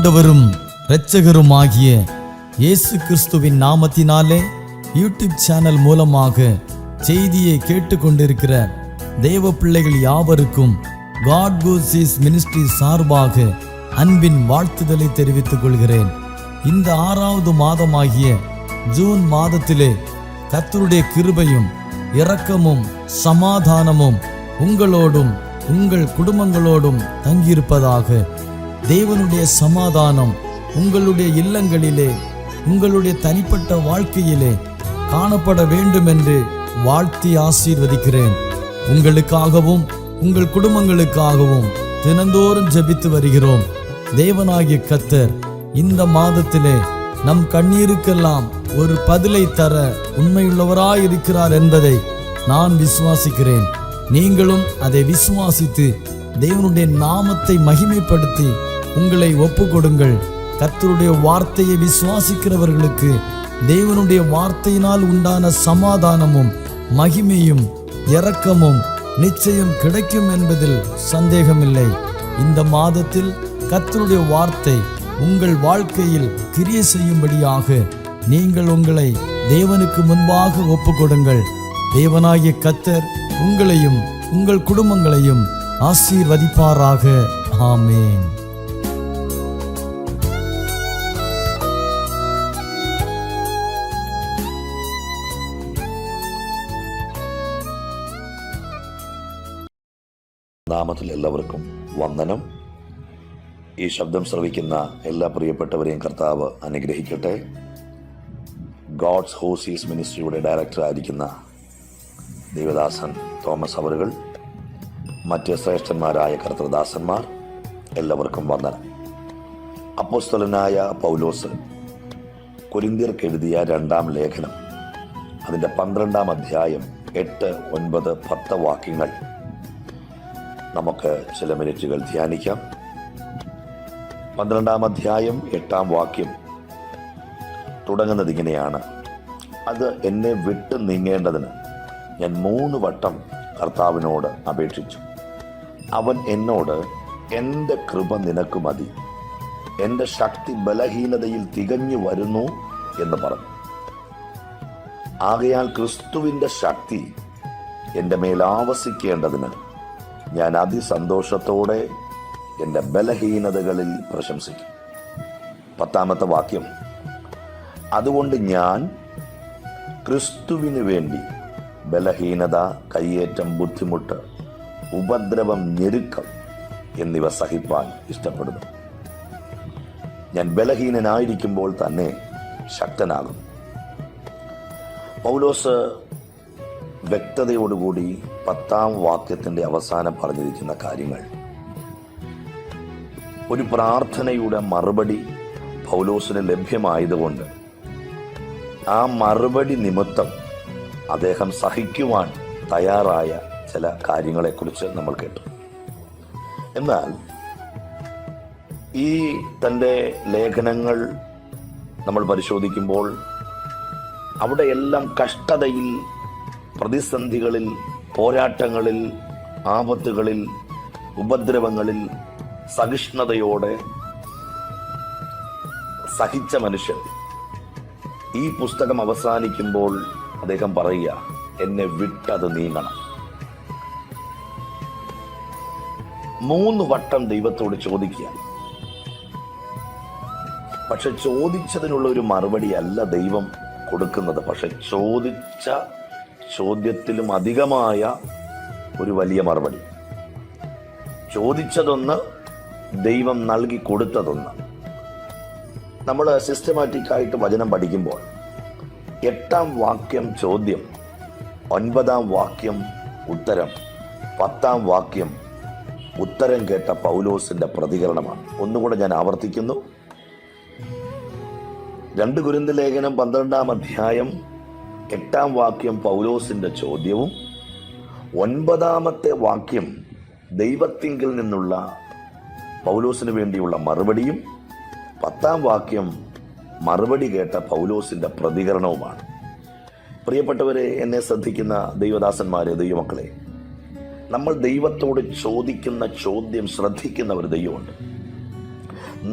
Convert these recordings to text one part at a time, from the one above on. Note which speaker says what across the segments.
Speaker 1: ஆண்டவரும் இரட்சகருமாகிய இயேசு கிறிஸ்துவின் நாமத்தினாலே யூடியூப் சேனல் மூலமாக செய்தியை கேட்டுக்கொண்டிருக்கிற தேவ பிள்ளைகள் யாவருக்கும் காட் கோசிஸ் மினிஸ்ட்ரி சார்பாக அன்பின் வாழ்த்துதலை தெரிவித்துக் கொள்கிறேன். இந்த 6வது மாதமாகிய ஜூன் மாதத்திலே கர்த்தருடைய கிருபையும் இரக்கமும் சமாதானமும் உங்களோடும் உங்கள் குடும்பங்களோடும் தங்கியிருப்பதாக. தேவனுடைய சமாதானம் உங்களுடைய இல்லங்களிலே உங்களுடைய தனிப்பட்ட வாழ்க்கையிலே காணப்பட வேண்டும் என்று வாழ்த்தி ஆசீர்வதிக்கிறேன். உங்களுக்காகவும் உங்கள் குடும்பங்களுக்காகவும் தினந்தோறும் ஜெபித்து வருகிறோம். தேவனாகிய கர்த்தர் இந்த மாதத்திலே நம் கண்ணீருக்கெல்லாம் ஒரு பதிலை தர உண்மையுள்ளவராயிருக்கிறார் என்பதை நான் விசுவாசிக்கிறேன். நீங்களும் அதை விசுவாசித்து தேவனுடைய நாமத்தை மகிமைப்படுத்தி உங்களை ஒப்பு கொடுங்கள். கர்த்தருடைய வார்த்தையை விசுவாசிக்கிறவர்களுக்கு தேவனுடைய வார்த்தையினால் உண்டான சமாதானமும் மகிமையும் இரக்கமும் நிச்சயம் கிடைக்கும் என்பதில் சந்தேகமில்லை. இந்த மாதத்தில் கர்த்தருடைய வார்த்தை உங்கள் வாழ்க்கையில் கிரியை செய்யும்படியாக நீங்கள் உங்களை தேவனுக்கு முன்பாக ஒப்பு கொடுங்கள். தேவனாகிய கர்த்தர் உங்களையும் உங்கள் குடும்பங்களையும் ஆசீர்வதிப்பாராக. ஆமென்.
Speaker 2: നാമത്തിൽ എല്ലാവർക്കും വന്ദനം. ഈ ശബ്ദം ശ്രവിക്കുന്ന എല്ലാ പ്രിയപ്പെട്ടവരെയും കർത്താവ് അനുഗ്രഹിക്കട്ടെ. ഗോഡ്സ് ഹോസീസ് മിനിസ്ട്രിയുടെ ഡയറക്ടറായിരിക്കുന്ന ദേവദാസൻ തോമസ് അവറുകൾ, മറ്റ് ശ്രേഷ്ഠന്മാരായ കർത്തൃദാസന്മാർ, എല്ലാവർക്കും വന്ദനം. അപ്പോസ്തലനായ പൗലോസ് കൊരിന്ത്യർക്ക് എഴുതിയ 2-ാം ലേഖനം അതിൻ്റെ 12-ാം അധ്യായം 8, 9, 10 വാക്യങ്ങൾ നമുക്ക് ചില മിനിറ്റുകൾ ധ്യാനിക്കാം. 12-ാം അധ്യായം 8-ാം വാക്യം തുടങ്ങുന്നത് ഇങ്ങനെയാണ്: അത് എന്നെ വിട്ട് നീങ്ങേണ്ടതിന് ഞാൻ 3 വട്ടം കർത്താവിനോട് അപേക്ഷിച്ചു. അവൻ എന്നോട്, എൻ്റെ കൃപ നിനക്ക് മതി, എൻ്റെ ശക്തി ബലഹീനതയിൽ തികഞ്ഞു വരുന്നു എന്ന് പറഞ്ഞു. ആകയാൽ ക്രിസ്തുവിൻ്റെ ശക്തി എൻ്റെ മേൽ ആവസിക്കേണ്ടതിന് ഞാൻ അതിസന്തോഷത്തോടെ എൻ്റെ ബലഹീനതകളിൽ പ്രശംസിക്കും. 10-ാമത്തെ വാക്യം: അതുകൊണ്ട് ഞാൻ ക്രിസ്തുവിന് വേണ്ടി ബലഹീനത, കയ്യേറ്റം, ബുദ്ധിമുട്ട്, ഉപദ്രവം, ഞെരുക്കം എന്നിവ സഹിപ്പാൻ ഇഷ്ടപ്പെടുന്നു. ഞാൻ ബലഹീനനായിരിക്കുമ്പോൾ തന്നെ ശക്തനാകും. പൗലോസ് വ്യക്തതയോടുകൂടി 10-ാം വാക്യത്തിന്റെ അവസാനം പറഞ്ഞിരിക്കുന്ന കാര്യങ്ങൾ, ഒരു പ്രാർത്ഥനയുടെ മറുപടി പൗലോസിന് ലഭ്യമായതുകൊണ്ട് ആ മറുപടി നിമിത്തം അദ്ദേഹം സഹിക്കുവാൻ തയ്യാറായ ചില കാര്യങ്ങളെക്കുറിച്ച് നമ്മൾ കേട്ടു. എന്നാൽ ഈ തൻ്റെ ലേഖനങ്ങൾ നമ്മൾ പരിശോധിക്കുമ്പോൾ അവിടെയെല്ലാം കഷ്ടതയിൽ, പ്രതിസന്ധികളിൽ, പോരാട്ടങ്ങളിൽ, ആപത്തുകളിൽ, ഉപദ്രവങ്ങളിൽ സഹിഷ്ണുതയോടെ സഹിച്ച മനുഷ്യൻ ഈ പുസ്തകം അവസാനിക്കുമ്പോൾ അദ്ദേഹം പറയുക, എന്നെ വിട്ടത് നീങ്ങണം. 3 വട്ടം ദൈവത്തോട് ചോദിക്കുക. പക്ഷെ ചോദിച്ചതിനുള്ള ഒരു മറുപടി അല്ല ദൈവം കൊടുക്കുന്നത്. പക്ഷെ ചോദിച്ച ചോദ്യത്തിലും അധികമായ ഒരു വലിയ മറുപടി. ചോദിച്ചതൊന്ന്, ദൈവം നൽകി കൊടുത്തതൊന്ന്. നമ്മൾ സിസ്റ്റമാറ്റിക്കായിട്ട് വചനം പഠിക്കുമ്പോൾ 8-ാം വാക്യം ചോദ്യം, 9-ാം വാക്യം ഉത്തരം, 10-ാം വാക്യം ഉത്തരം കേട്ട പൗലോസിന്റെ പ്രതികരണമാണ്. ഒന്നുകൂടെ ഞാൻ ആവർത്തിക്കുന്നു. 2 കൊരിന്ത്യർ ലേഖനം 12-ാം അധ്യായം 8-ാം വാക്യം പൗലോസിന്റെ ചോദ്യവും, 9-ാമത്തെ വാക്യം ദൈവത്തിങ്കിൽ നിന്നുള്ള പൗലോസിന് വേണ്ടിയുള്ള മറുപടിയും, 10-ാം വാക്യം മറുപടി കേട്ട പൗലോസിന്റെ പ്രതികരണവുമാണ്. പ്രിയപ്പെട്ടവരെ, എന്നെ ശ്രദ്ധിക്കുന്ന ദൈവദാസന്മാരെ, ദൈവമക്കളെ, നമ്മൾ ദൈവത്തോട് ചോദിക്കുന്ന ചോദ്യം ശ്രദ്ധിക്കുന്ന ഒരു ദൈവമുണ്ട്.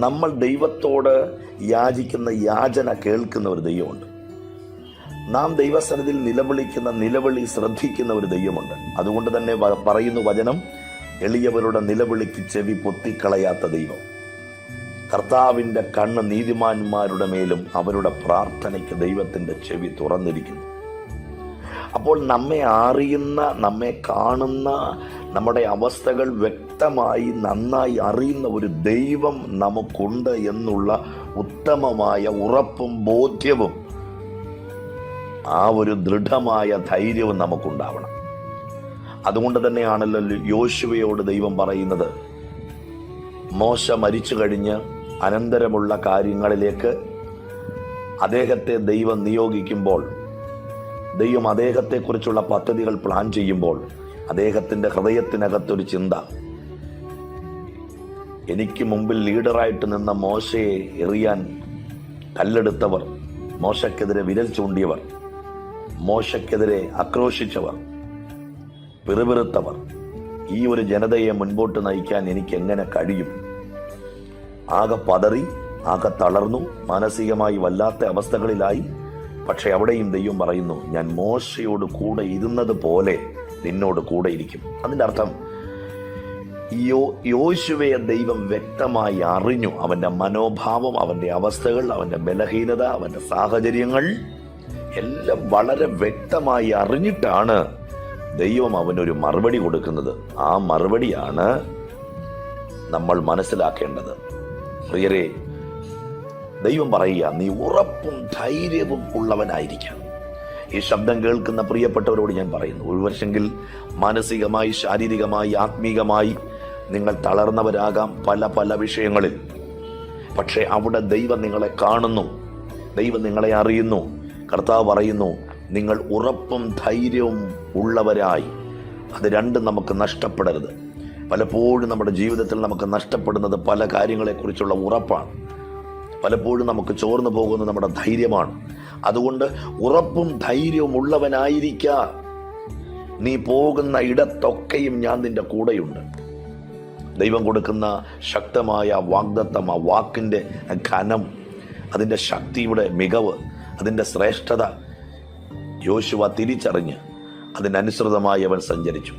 Speaker 2: നമ്മൾ ദൈവത്തോട് യാചിക്കുന്ന യാചന കേൾക്കുന്ന ഒരു ദൈവമുണ്ട്. നാം ദൈവസന്നിധിയിൽ നിലവിളിക്കുന്ന നിലവിളി ശ്രദ്ധിക്കുന്ന ഒരു ദൈവമുണ്ട്. അതുകൊണ്ട് തന്നെ പറയുന്നു വചനം, എളിയവരുടെ നിലവിളിക്ക് ചെവി പൊത്തിക്കളയാത്ത ദൈവം. കർത്താവിൻ്റെ കണ്ണ് നീതിമാന്മാരുടെ മേലും അവരുടെ പ്രാർത്ഥനയ്ക്ക് ദൈവത്തിൻ്റെ ചെവി തുറന്നിരിക്കുന്നു. അപ്പോൾ നമ്മെ അറിയുന്ന, നമ്മെ കാണുന്ന, നമ്മുടെ അവസ്ഥകൾ വ്യക്തമായി നന്നായി അറിയുന്ന ഒരു ദൈവം നമുക്കുണ്ട് എന്നുള്ള ഉത്തമമായ ഉറപ്പും ബോധ്യവും ആ ഒരു ദൃഢമായ ധൈര്യവും നമുക്കുണ്ടാവണം. അതുകൊണ്ട് തന്നെയാണല്ലോ യോശുവയോട് ദൈവം പറയുന്നത്, മോശ മരിച്ചു കഴിഞ്ഞ് അനന്തരമുള്ള കാര്യങ്ങളിലേക്ക് അദ്ദേഹത്തെ ദൈവം നിയോഗിക്കുമ്പോൾ, ദൈവം അദ്ദേഹത്തെക്കുറിച്ചുള്ള പദ്ധതികൾ പ്ലാൻ ചെയ്യുമ്പോൾ അദ്ദേഹത്തിൻ്റെ ഹൃദയത്തിനകത്തൊരു ചിന്ത, എനിക്ക് മുമ്പിൽ ലീഡറായിട്ട് നിന്ന മോശയെ എറിയാൻ കല്ലെടുത്തവർ, മോശക്കെതിരെ വിരൽ ചൂണ്ടിയവർ, മോശക്കെതിരെ ആക്രോശിച്ചവർ, പിറുപിറുത്തവർ, ഈ ഒരു ജനതയെ മുൻപോട്ട് നയിക്കാൻ എനിക്ക് എങ്ങനെ കഴിയും? ആകെ പതറി, ആകെ തളർന്നു, മാനസികമായി വല്ലാത്ത അവസ്ഥകളിലായി. പക്ഷെ അവിടെയും ദൈവം പറയുന്നു, ഞാൻ മോശയോട് കൂടെ ഇരുന്നത് പോലെ നിന്നോട് കൂടെ ഇരിക്കും. അതിൻ്റെ അർത്ഥം യോശുവയെ ദൈവം വ്യക്തമായി അറിഞ്ഞു. അവൻ്റെ മനോഭാവം, അവൻ്റെ അവസ്ഥകൾ, അവൻ്റെ ബലഹീനത, അവൻ്റെ സാഹചര്യങ്ങൾ എല്ലാം വളരെ വ്യക്തമായി അറിഞ്ഞിട്ടാണ് ദൈവം അവനൊരു മറുപടി കൊടുക്കുന്നത്. ആ മറുപടിയാണ് നമ്മൾ മനസ്സിലാക്കേണ്ടത്. പ്രിയരെ, ദൈവം പറയുക, നീ ഉറപ്പും ധൈര്യവും ഉള്ളവനായിരിക്കാം. ഈ ശബ്ദം കേൾക്കുന്ന പ്രിയപ്പെട്ടവരോട് ഞാൻ പറയുന്നു, ഒരുപക്ഷെങ്കിൽ മാനസികമായി, ശാരീരികമായി, ആത്മീകമായി നിങ്ങൾ തളർന്നവരാകാം പല പല വിഷയങ്ങളിൽ. പക്ഷേ അവിടെ ദൈവം നിങ്ങളെ കാണുന്നു, ദൈവം നിങ്ങളെ അറിയുന്നു. കർത്താവ് പറയുന്നു, നിങ്ങൾ ഉറപ്പും ധൈര്യവും ഉള്ളവരായി. അത് രണ്ടും നമുക്ക് നഷ്ടപ്പെടരുത്. പലപ്പോഴും നമ്മുടെ ജീവിതത്തിൽ നമുക്ക് നഷ്ടപ്പെടുന്നത് പല കാര്യങ്ങളെക്കുറിച്ചുള്ള ഉറപ്പാണ്. പലപ്പോഴും നമുക്ക് ചോർന്നു പോകുന്നത് നമ്മുടെ ധൈര്യമാണ്. അതുകൊണ്ട് ഉറപ്പും ധൈര്യവും ഉള്ളവനായിരിക്കുക. നീ പോകുന്ന ഇടത്തൊക്കെയും ഞാൻ നിന്റെ കൂടെയുണ്ട്. ദൈവം കൊടുക്കുന്ന ശക്തമായ വാഗ്ദത്തം, ആ വാക്കിൻ്റെ ഘനം, അതിൻ്റെ ശക്തിയുടെ മികവ്, അതിൻ്റെ ശ്രേഷ്ഠത യോശുവ തിരിച്ചറിഞ്ഞ് അതിനനുസൃതമായി അവൻ സഞ്ചരിച്ചു.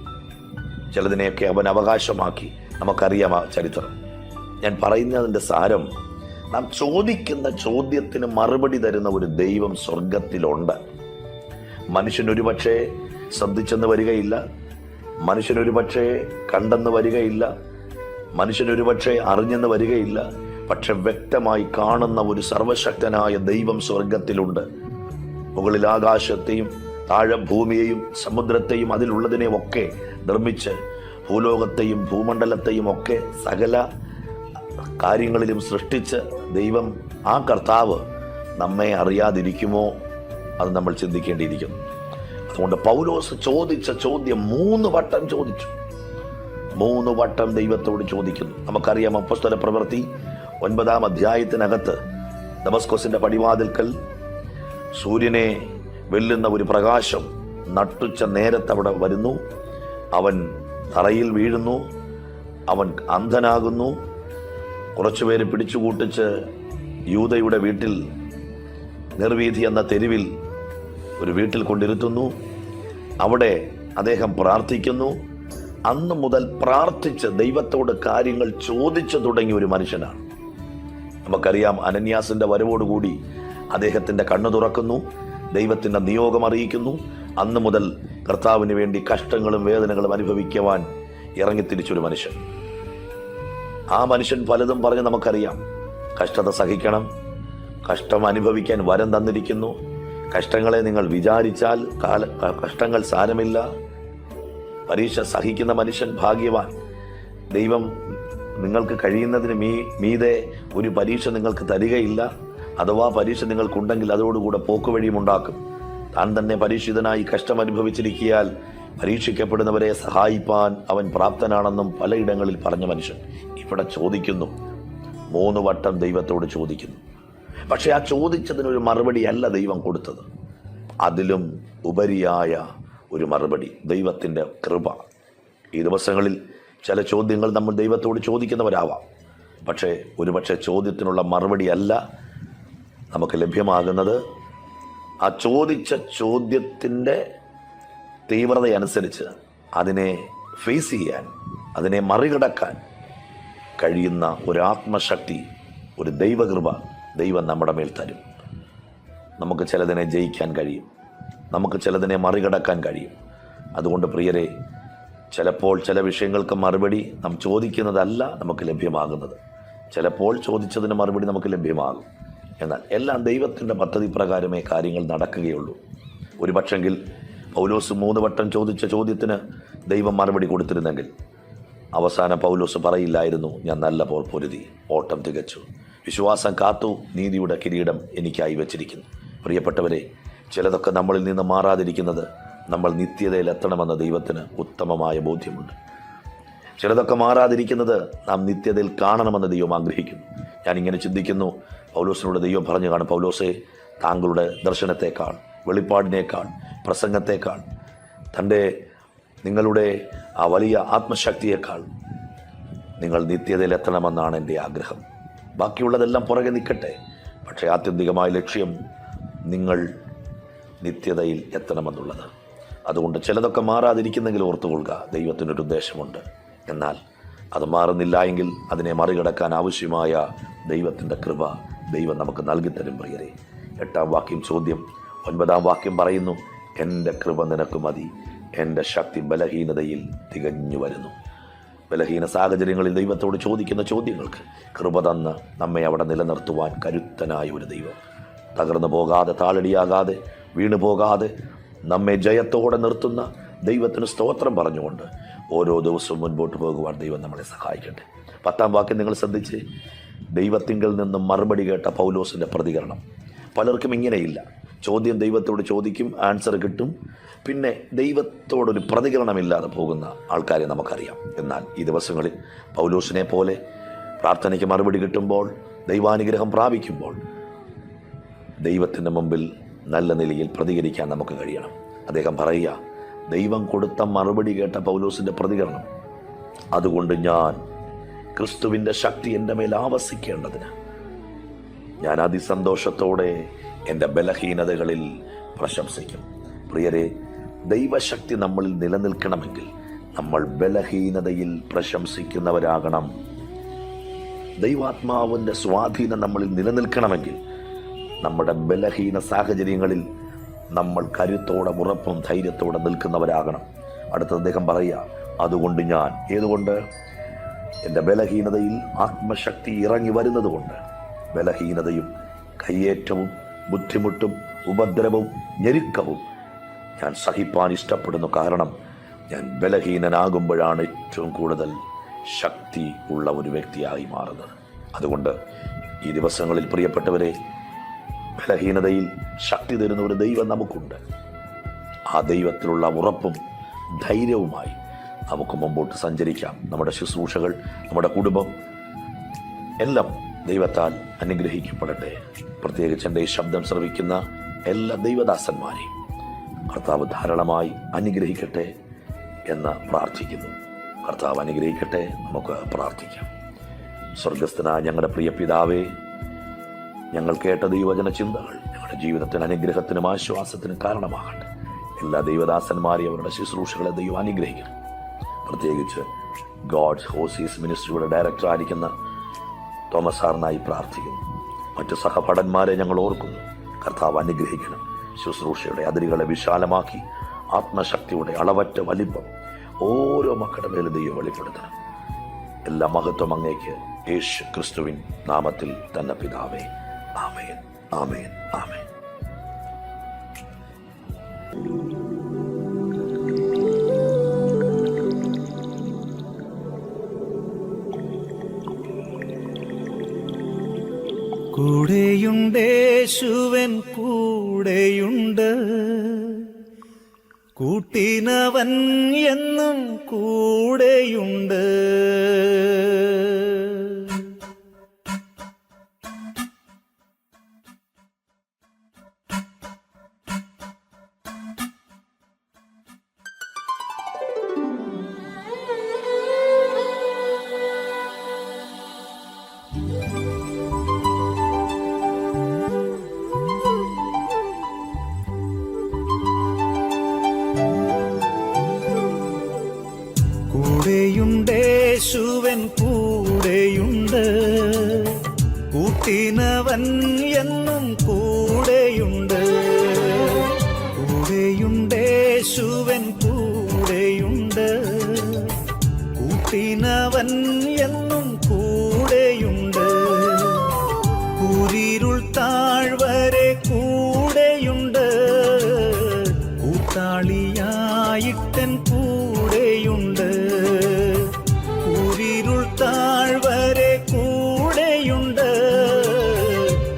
Speaker 2: ചിലതിനെയൊക്കെ അവൻ അവകാശമാക്കി. നമുക്കറിയാം ആ ചരിത്രം. ഞാൻ പറയുന്നതിൻ്റെ സാരം, നാം ചോദിക്കുന്ന ചോദ്യത്തിന് മറുപടി തരുന്ന ഒരു ദൈവം സ്വർഗത്തിലുണ്ട്. മനുഷ്യനൊരു പക്ഷേ ശ്രദ്ധിച്ചെന്ന് വരികയില്ല, മനുഷ്യനൊരു പക്ഷേ കണ്ടെന്ന് വരികയില്ല, മനുഷ്യനൊരു പക്ഷേ അറിഞ്ഞെന്ന് വരികയില്ല. പക്ഷെ വ്യക്തമായി കാണുന്ന ഒരു സർവശക്തനായ ദൈവം സ്വർഗത്തിലുണ്ട്. മുകളിൽ ആകാശത്തെയും താഴെ ഭൂമിയെയും സമുദ്രത്തെയും അതിലുള്ളതിനെയും ഒക്കെ നിർമ്മിച്ച്, ഭൂലോകത്തെയും ഭൂമണ്ഡലത്തെയും ഒക്കെ സകല കാര്യങ്ങളിലും സൃഷ്ടിച്ച് ദൈവം, ആ കർത്താവ് നമ്മെ അറിയാതിരിക്കുമോ? അത് നമ്മൾ ചിന്തിക്കേണ്ടിയിരിക്കുന്നു. അതുകൊണ്ട് പൗലോസ് ചോദിച്ച ചോദ്യം 3 വട്ടം ചോദിച്ചു. 3 വട്ടം ദൈവത്തോട് ചോദിക്കുന്നു. നമുക്കറിയാം, അപ്പോസ്തല പ്രവൃത്തി 9-ാം അധ്യായത്തിനകത്ത് ദമസ്കോസിന്റെ പടിവാതിൽക്കൽ സൂര്യനെ വെല്ലുന്ന ഒരു പ്രകാശം നട്ടുച്ച നേരത്ത് അവിടെ വരുന്നു. അവൻ തറയിൽ വീഴുന്നു, അവൻ അന്ധനാകുന്നു. കുറച്ചുപേര് പിടിച്ചുകൂട്ടിച്ച് യൂദയുടെ വീട്ടിൽ, നിർവീഥി എന്ന തെരുവിൽ ഒരു വീട്ടിൽ കൊണ്ടിരുത്തുന്നു. അവിടെ അദ്ദേഹം പ്രാർത്ഥിക്കുന്നു. അന്ന് മുതൽ പ്രാർത്ഥിച്ച് ദൈവത്തോട് കാര്യങ്ങൾ ചോദിച്ചു തുടങ്ങിയ ഒരു മനുഷ്യനാണ്. നമുക്കറിയാം, അനന്യാസിന്റെ വരവോടുകൂടി അദ്ദേഹത്തിന്റെ കണ്ണു തുറക്കുന്നു, ദൈവത്തിന്റെ നിയോഗം അറിയിക്കുന്നു. അന്ന് മുതൽ കർത്താവിന് വേണ്ടി കഷ്ടങ്ങളും വേദനകളും അനുഭവിക്കുവാൻ ഇറങ്ങിത്തിരിച്ചൊരു മനുഷ്യൻ. ആ മനുഷ്യൻ പലതും പറഞ്ഞ് നമുക്കറിയാം. കഷ്ടത സഹിക്കണം, കഷ്ടം അനുഭവിക്കാൻ വരം തന്നിരിക്കുന്നു, കഷ്ടങ്ങളെ നിങ്ങൾ വിചാരിച്ചാൽ കഷ്ടങ്ങൾ സാരമില്ല, പരീക്ഷ സഹിക്കുന്ന മനുഷ്യൻ ഭാഗ്യവാൻ, ദൈവം നിങ്ങൾക്ക് കഴിയുന്നതിന് മീതെ ഒരു പരീക്ഷ നിങ്ങൾക്ക് തരികയില്ല, അഥവാ പരീക്ഷ നിങ്ങൾക്കുണ്ടെങ്കിൽ അതോടുകൂടെ പോക്കുവഴിയും ഉണ്ടാക്കും. താൻ തന്നെ പരീക്ഷിതനായി കഷ്ടം അനുഭവിച്ചിരിക്കിയാൽ പരീക്ഷിക്കപ്പെടുന്നവരെ സഹായിപ്പാൻ അവൻ പ്രാപ്തനാണെന്നും പലയിടങ്ങളിൽ പറഞ്ഞ മനുഷ്യൻ ഇവിടെ ചോദിക്കുന്നു. 3 വട്ടം ദൈവത്തോട് ചോദിക്കുന്നു. പക്ഷെ ആ ചോദിച്ചതിനൊരു മറുപടിയല്ല ദൈവം കൊടുത്തത്, അതിലും ഉപരിയായ ഒരു മറുപടി, ദൈവത്തിൻ്റെ കൃപ. ഈ ദിവസങ്ങളിൽ ചില ചോദ്യങ്ങൾ നമ്മൾ ദൈവത്തോട് ചോദിക്കുന്നവരാവാം. പക്ഷേ ഒരുപക്ഷെ ചോദ്യത്തിനുള്ള മറുപടി അല്ല നമുക്ക് ലഭ്യമാകുന്നത്. ആ ചോദിച്ച ചോദ്യത്തിൻ്റെ തീവ്രതയനുസരിച്ച് അതിനെ ഫേസ് ചെയ്യാൻ, അതിനെ മറികടക്കാൻ കഴിയുന്ന ഒരു ആത്മശക്തി, ഒരു ദൈവകൃപ ദൈവം നമ്മുടെ മേൽ തരും. നമുക്ക് ചിലതിനെ ജയിക്കാൻ കഴിയും, നമുക്ക് ചിലതിനെ മറികടക്കാൻ കഴിയും. അതുകൊണ്ട് പ്രിയരെ, ചിലപ്പോൾ ചില വിഷയങ്ങൾക്ക് മറുപടി നാം ചോദിക്കുന്നതല്ല നമുക്ക് ലഭ്യമാകുന്നത്. ചിലപ്പോൾ ചോദിച്ചതിന് മറുപടി നമുക്ക് ലഭ്യമാകും. എന്നാൽ എല്ലാം ദൈവത്തിൻ്റെ പദ്ധതി പ്രകാരമേ കാര്യങ്ങൾ നടക്കുകയുള്ളൂ. ഒരു പക്ഷെങ്കിൽ പൗലോസ് 3 വട്ടം ചോദിച്ച ചോദ്യത്തിന് ദൈവം മറുപടി കൊടുത്തിരുന്നെങ്കിൽ അവസാനം പൗലോസ് പറയില്ലായിരുന്നു, ഞാൻ നല്ല പോർ പൊരുതി, ഓട്ടം തികച്ചു, വിശ്വാസം കാത്തു, നീതിയുടെ കിരീടം എനിക്കായി വെച്ചിരിക്കുന്നു. പ്രിയപ്പെട്ടവരെ, ചിലതൊക്കെ നമ്മളിൽ നിന്ന് മാറാതിരിക്കുന്നത് നമ്മൾ നിത്യതയിൽ എത്തണമെന്ന ദൈവത്തിന് ഉത്തമമായ ബോധ്യമുണ്ട്. ചിലതൊക്കെ മാറാതിരിക്കുന്നത് നാം നിത്യതയിൽ കാണണമെന്ന് ദൈവം ആഗ്രഹിക്കുന്നു. ഞാനിങ്ങനെ ചിന്തിക്കുന്നു, പൗലോസിനോട് ദൈവം പറഞ്ഞു കാണും, പൗലോസേ, താങ്കളുടെ ദർശനത്തെക്കാൾ, വെളിപ്പാടിനേക്കാൾ, പ്രസംഗത്തെക്കാൾ, നിങ്ങളുടെ ആ വലിയ ആത്മശക്തിയേക്കാൾ നിങ്ങൾ നിത്യതയിൽ എത്തണമെന്നാണ് എൻ്റെ ആഗ്രഹം. ബാക്കിയുള്ളതെല്ലാം പുറകെ നിൽക്കട്ടെ, പക്ഷേ ആത്യന്തികമായ ലക്ഷ്യം നിങ്ങൾ നിത്യതയിൽ എത്തണമെന്നുള്ളത്. അതുകൊണ്ട് ചിലതൊക്കെ മാറാതിരിക്കുന്നെങ്കിൽ ഓർത്തുകൊള്ളുക, ദൈവത്തിനൊരു ഉദ്ദേശമുണ്ട്. എന്നാൽ അത് മാറുന്നില്ല എങ്കിൽ അതിനെ മറികടക്കാൻ ആവശ്യമായ ദൈവത്തിൻ്റെ കൃപ ദൈവം നമുക്ക് നൽകിത്തരും. പ്രിയരെ, 8-ാം വാക്യം ചോദ്യം, 9-ാം വാക്യം പറയുന്നു, എൻ്റെ കൃപ നിനക്ക് മതി, എൻ്റെ ശക്തി ബലഹീനതയിൽ തികഞ്ഞു വരുന്നു. ബലഹീന സാഹചര്യങ്ങളിൽ ദൈവത്തോട് ചോദിക്കുന്ന ചോദ്യങ്ങൾക്ക് കൃപ തന്ന് നമ്മെ അവിടെ നിലനിർത്തുവാൻ കരുത്തനായ ഒരു ദൈവം, തകർന്നു പോകാതെ, താളടിയാകാതെ, വീണു പോകാതെ നമ്മെ ജയത്തോടെ നിർത്തുന്ന ദൈവത്തിന് സ്തോത്രം പറഞ്ഞുകൊണ്ട് ഓരോ ദിവസവും മുൻപോട്ട് പോകുവാൻ ദൈവം നമ്മളെ സഹായിക്കട്ടെ. 10-ാം വാക്യം നിങ്ങൾ ശ്രദ്ധിച്ച്, ദൈവത്തിങ്കിൽ നിന്നും മറുപടി കേട്ട പൗലോസിൻ്റെ പ്രതികരണം. പലർക്കും ഇങ്ങനെയില്ല. ചോദ്യം ദൈവത്തോട് ചോദിക്കും, ആൻസർ കിട്ടും, പിന്നെ ദൈവത്തോടൊരു പ്രതികരണമില്ലാതെ പോകുന്ന ആൾക്കാരെ നമുക്കറിയാം. എന്നാൽ ഈ ദിവസങ്ങളിൽ പൗലോസിനെ പോലെ പ്രാർത്ഥനയ്ക്ക് മറുപടി കിട്ടുമ്പോൾ, ദൈവാനുഗ്രഹം പ്രാപിക്കുമ്പോൾ ദൈവത്തിൻ്റെ മുമ്പിൽ നല്ല നിലയിൽ പ്രതികരിക്കാൻ നമുക്ക് കഴിയണം. അദ്ദേഹം പറയുക, ദൈവം കൊടുത്ത മറുപടി കേട്ട പൗലോസിൻ്റെ പ്രതികരണം, അതുകൊണ്ട് ഞാൻ ക്രിസ്തുവിൻ്റെ ശക്തി എൻ്റെ മേൽ ആവസിക്കേണ്ടതിന് ഞാൻ അതിസന്തോഷത്തോടെ എൻ്റെ ബലഹീനതകളിൽ പ്രശംസിക്കും. പ്രിയരെ, ദൈവശക്തി നമ്മളിൽ നിലനിൽക്കണമെങ്കിൽ നമ്മൾ ബലഹീനതയിൽ പ്രശംസിക്കുന്നവരാകണം. ദൈവാത്മാവിൻ്റെ സ്വാധീനം നമ്മളിൽ നിലനിൽക്കണമെങ്കിൽ നമ്മുടെ ബലഹീന സാഹചര്യങ്ങളിൽ നമ്മൾ കരുത്തോടെ, ഉറപ്പും ധൈര്യത്തോടെ നിൽക്കുന്നവരാകണം. അടുത്ത അദ്ദേഹം പറയുക, അതുകൊണ്ട് ഞാൻ, ഏതുകൊണ്ട്? എൻ്റെ ബലഹീനതയിൽ ആത്മശക്തി ഇറങ്ങി വരുന്നത് കൊണ്ട്. ബലഹീനതയും കയ്യേറ്റവും ബുദ്ധിമുട്ടും ഉപദ്രവവും ഞെരുക്കവും ഞാൻ സഹിപ്പാൻ ഇഷ്ടപ്പെടുന്നു. കാരണം ഞാൻ ബലഹീനനാകുമ്പോഴാണ് ഏറ്റവും കൂടുതൽ ശക്തി ഉള്ള ഒരു വ്യക്തിയായി മാറുന്നത്. അതുകൊണ്ട് ഈ ദിവസങ്ങളിൽ പ്രിയപ്പെട്ടവരെ, ബലഹീനതയിൽ ശക്തി തരുന്ന ഒരു ദൈവം നമുക്കുണ്ട്. ആ ദൈവത്തിലുള്ള ഉറപ്പും ധൈര്യവുമായി നമുക്ക് മുമ്പോട്ട് സഞ്ചരിക്കാം. നമ്മുടെ ശുശ്രൂഷകൾ, നമ്മുടെ കുടുംബം എല്ലാം ദൈവത്താൽ അനുഗ്രഹിക്കപ്പെടട്ടെ. പ്രത്യേകിച്ച് എൻ്റെ ഈ ശബ്ദം ശ്രവിക്കുന്ന എല്ലാ ദൈവദാസന്മാരെയും കർത്താവ് ധാരാളമായി അനുഗ്രഹിക്കട്ടെ എന്ന് പ്രാർത്ഥിക്കുന്നു. കർത്താവ് അനുഗ്രഹിക്കട്ടെ. നമുക്ക് പ്രാർത്ഥിക്കാം. സ്വർഗസ്ഥനായ ഞങ്ങളുടെ പ്രിയ പിതാവേ, ഞങ്ങൾ കേട്ട ദൈവവചന ചിന്തകൾ ഞങ്ങളുടെ ജീവിതത്തിന് അനുഗ്രഹത്തിനും ആശ്വാസത്തിനും കാരണമാകട്ടെ. എല്ലാ ദൈവദാസന്മാരെയും അവരുടെ ശുശ്രൂഷകളെ ദൈവം അനുഗ്രഹിക്കണം. പ്രത്യേകിച്ച് ഗോഡ്സ് ഹോസീസ് മിനിസ്ട്രിയുടെ ഡയറക്ടർ ആയിരിക്കുന്ന തോമസ് സാറിനായി പ്രാർത്ഥിക്കുന്നു. മറ്റു സഹപഠന്മാരെ ഞങ്ങൾ ഓർക്കുന്നു. കർത്താവ് അനുഗ്രഹിക്കണം. ശുശ്രൂഷയുടെ അതിരുകളെ വിശാലമാക്കി ആത്മശക്തിയുടെ അളവറ്റ വലിപ്പം ഓരോ മക്കളുടെ മേലും ദൈവം വെളിപ്പെടുത്തണം. എല്ലാ മഹത്വം അങ്ങേക്ക് യേശു ക്രിസ്തുവിൻ നാമത്തിൽ തന്നെ പിതാവേ. ആമേൻ, ആമേൻ, ആമേൻ.
Speaker 3: കൂടെയുണ്ടേശുവൻ കൂടെയുണ്ട്, കൂട്ടിനവൻ എന്നും കൂടെയുണ്ട്. എന്നും കൂടെയുണ്ട്. കൂടെയുണ്ടേശുവൻ കൂടെയുണ്ട്. കൂട്ടിനവൻ എന്നും കൂടെയുണ്ട്. കൂരിരുൾ താഴ്വരെ കൂടെയുണ്ട്. കൂട്ടാളിയായിട്ടൻ കൂടെയുണ്ട്. കൂരിരുൾ താഴ്വരെ കൂടെയുണ്ട്.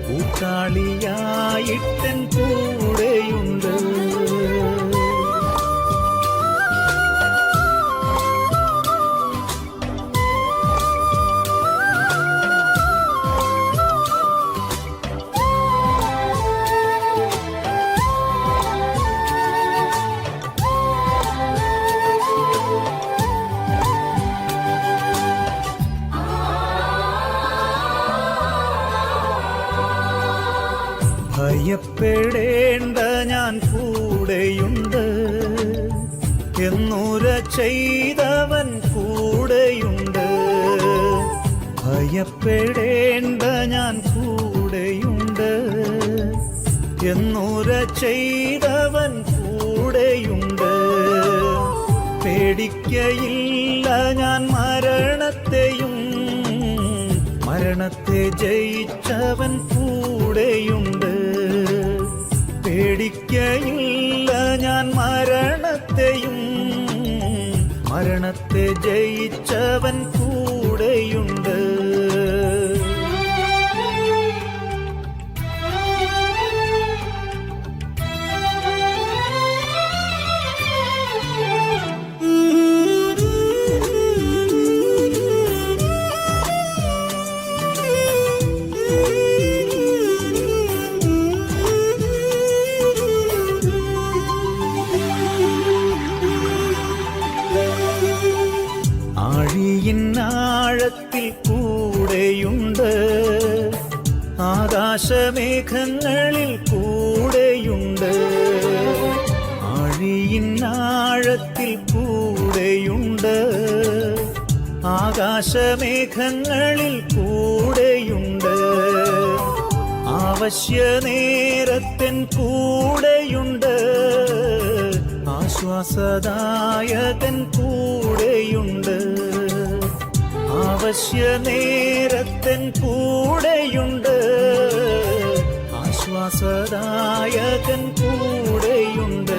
Speaker 3: കൂട്ടാളിയായിട്ടൻ കൂടെയുണ്ട്. ഭയപ്പെടേണ്ട ഞാൻ കൂടെയുണ്ട്. എന്നുര ചെയ്തവൻ കൂടെയുണ്ട്. ഭയപ്പെടേണ്ട ഞാൻ കൂടെയുണ്ട്. എന്നുര ചെയ്തവൻ കൂടെയുണ്ട്. പേടിക്കയില്ല ഞാൻ മരണത്തെയും. മരണത്തെ ജയിച്ചവൻ കൂടെയുണ്ട്. പേടിക്കയില്ല ഞാൻ മരണത്തെയും. മരണത്തെ ജയിച്ചവൻ കൂടെയുണ്ട്. ആഴിയിന്നാഴത്തിൽ കൂടെയുണ്ട്. ആകാശമേഘങ്ങളിൽ കൂടെയുണ്ട്. ആഴിയിന്നാഴത്തിൽ കൂടെയുണ്ട്. ആകാശമേഘങ്ങളിൽ കൂടെയുണ്ട്. ആവശ്യനേരത്തിൻ കൂടെയുണ്ട്. ആശ്വാസദായകൻ കൂടെയുണ്ട്. ആവശ്യനേരത്തിൻ കൂടെയുണ്ട്. ആശ്വാസദായകൻ കൂടെയുണ്ട്.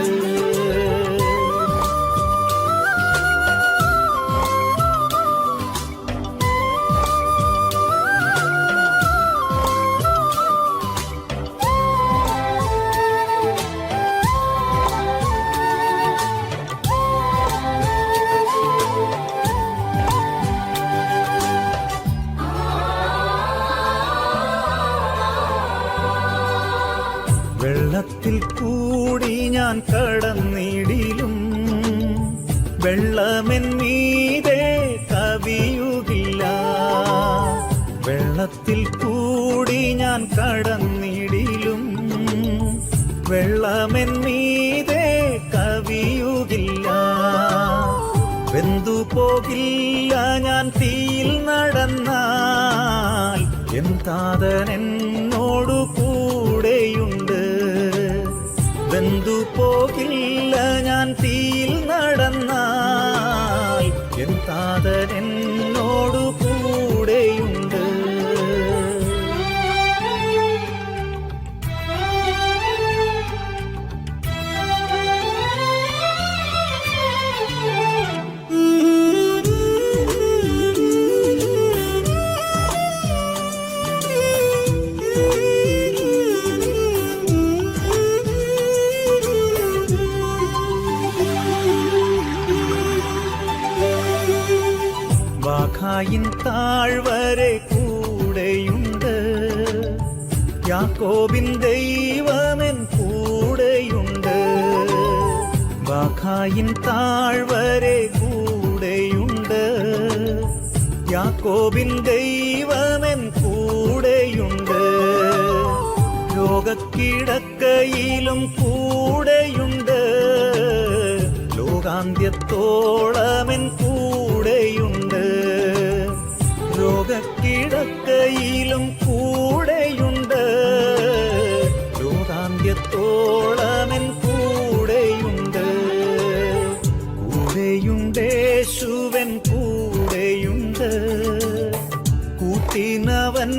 Speaker 3: വെള്ളത്തിൽ കൂടി ഞാൻ കടന്നിടിലും. വെള്ളമെൻ മീതെ കവിയുകില്ല. വെള്ളത്തിൽ കൂടി ഞാൻ കടന്നിടിലും. വെള്ളമെൻ മീതെ കവിയുകില്ല. വെന്തു പോകില്ല ഞാൻ തീയിൽ നടന്നാൽ. എൻ താതൻ എന്നോടു കൂടെയുണ്ട്. വെന്തു പോകില്ല ഞാൻ തീയിൽ നടന്നാൽ. എൻ താതൻ എന്നോടു കൂടെയുണ്ട്. വാഖായിൻ താഴ്വരെ കൂടെയുണ്ട്. യാക്കോബിൻ ദൈവമെൻ കൂടെയുണ്ട്. വാഖായിൻ താഴ്വരെ കൂടെയുണ്ട്. യാക്കോബിൻ ദൈവമെൻ കൂടെയുണ്ട്. രോഗക്കിടക്കയിലും കൂടെയുണ്ട്. ലോകാന്ത്യത്തോളമെൻ കൂടെയുണ്ട്. രോഗക്കിടക്കയിലും കൂടെയുണ്ട്. കൂട്ടിനവൻ